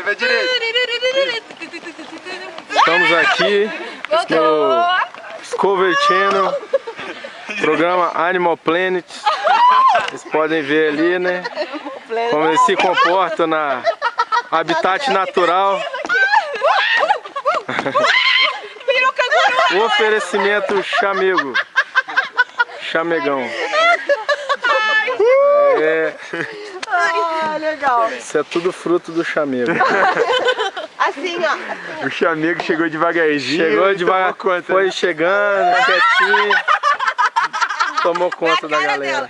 vai direito. Estamos aqui no Discovery Channel, programa Animal Planet. Vocês podem ver ali, né? Como eles se comportam na habitat natural. O oferecimento chamego. Chamegão. É. Ah, legal. Isso é tudo fruto do chamego. Assim, ó. O chamego chegou devagarzinho. Chegou devagar, foi chegando, quietinho. Tomou conta da galera.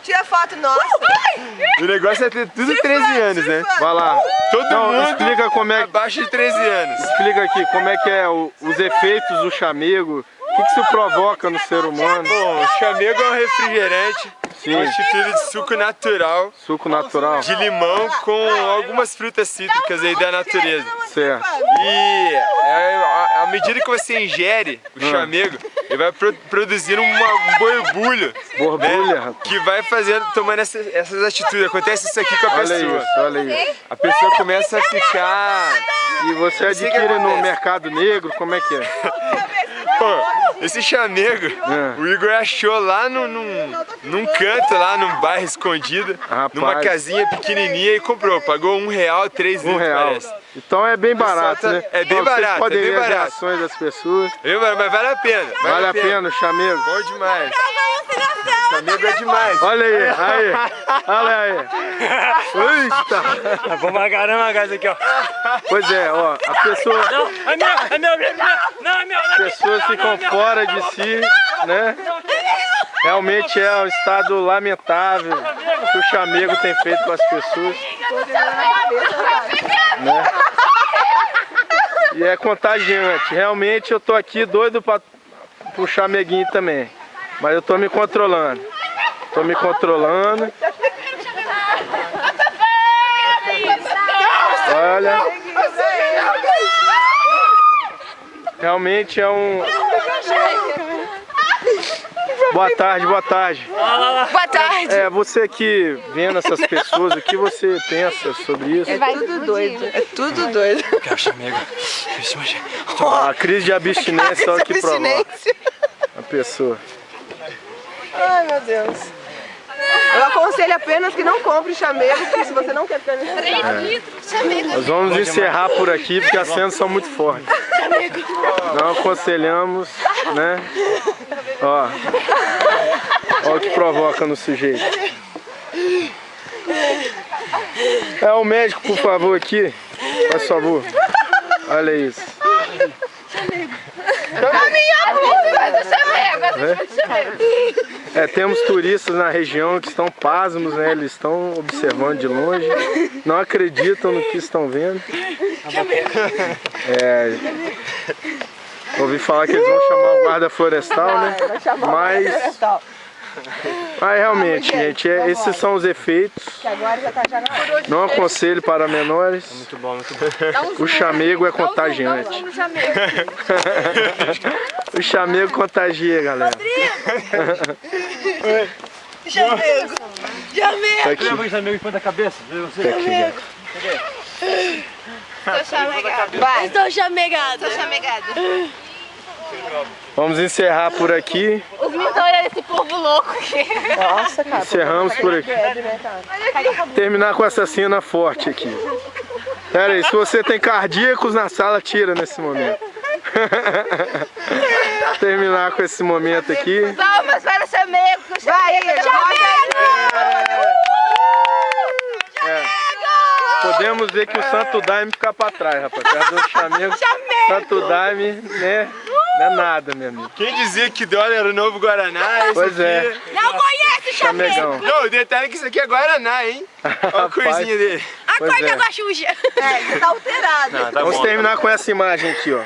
Tira foto nossa. O negócio é ter tudo 13 anos, né? Vai lá. Todo mundo explica como é. abaixo de 13 anos. Explica aqui como é que é os efeitos do chamego. O que isso provoca no ser humano? Bom, o chamego é um refrigerante constituído de suco natural, Suco natural. de limão com algumas frutas cítricas aí da natureza. Certo. E à medida que você ingere o chamego, ele vai produzindo um borbulho, Borbulha, né, rapaz. que vai tomando essas atitudes. Acontece isso aqui com a Olha pessoa. isso, olha isso. A pessoa começa a ficar... E você adquire no mercado negro, como é que é? Pô, esse chamego, o Igor achou lá num canto, lá num bairro escondido, Rapaz. numa casinha pequenininha e comprou. Pagou R$1, 3 litros, R$1. parece. Então é bem barato, né? É bem Ó, vocês barato, podem é bem ver as barato. reações das pessoas. Mas vale a pena. Vale a pena o chamego. Bom demais. Chamego é demais. Olha aí, olha aí. Eita! Vamos pra caramba, guys, aqui, ó. Pois é, ó, a pessoa... É meu. As pessoas ficam fora de si, né? Realmente é um estado lamentável que o chamego tem feito com as pessoas, né? E é contagiante. Realmente eu tô aqui doido pra pro chameguinho também, mas eu tô me controlando. Tô me controlando. Olha. Realmente é um... Boa tarde, boa tarde. Boa tarde. É, você aqui vendo essas pessoas, o que você pensa sobre isso? É tudo doido. É tudo doido. Quero chamego. A crise de abstinência, olha o que provoca a pessoa. Ai, meu Deus. Eu aconselho apenas que não compre chamego, porque se você não quer ficar nesse estado. Nós vamos encerrar por aqui, porque as cenas são muito fortes. Não aconselhamos, né? Ó, olha o que provoca no sujeito. É o médico, por favor, aqui. Faz favor. Olha isso. É, temos turistas na região que estão pasmos, né? Eles estão observando de longe, não acreditam no que estão vendo. É, ouvi falar que eles vão chamar o guarda florestal, né? Mas realmente, gente, esses são os efeitos. Não aconselho para menores. Muito bom, muito bom. O chamego é contagiante. O chamego contagia, galera. Chamego. Chamego. Tá aqui. Leva o chamego em cima da cabeça. Tô chamegada. Vai. Estou chamegada. Estou chamegada. Vamos encerrar por aqui. Os meninos estão olhando esse povo louco aqui. Nossa, cara. Encerramos por aqui. Terminar com essa cena forte aqui. Pera aí, se você tem cardíacos na sala, tira nesse momento. Terminar com esse momento aqui. Palmas para o chamego. Vai, Podemos ver que o Santo Daime fica pra trás, rapaz. Perto do chamego. Santo Daime, né? Não é nada, meu amigo. Quem dizia que dólar era o novo Guaraná? Pois é. Não conhece Chamegão. Não, o detalhe é que isso aqui é Guaraná, hein? Olha a corzinha dele. a Pois cor é. da Xuxa. É, tá alterado. Vamos terminar com essa imagem aqui, ó.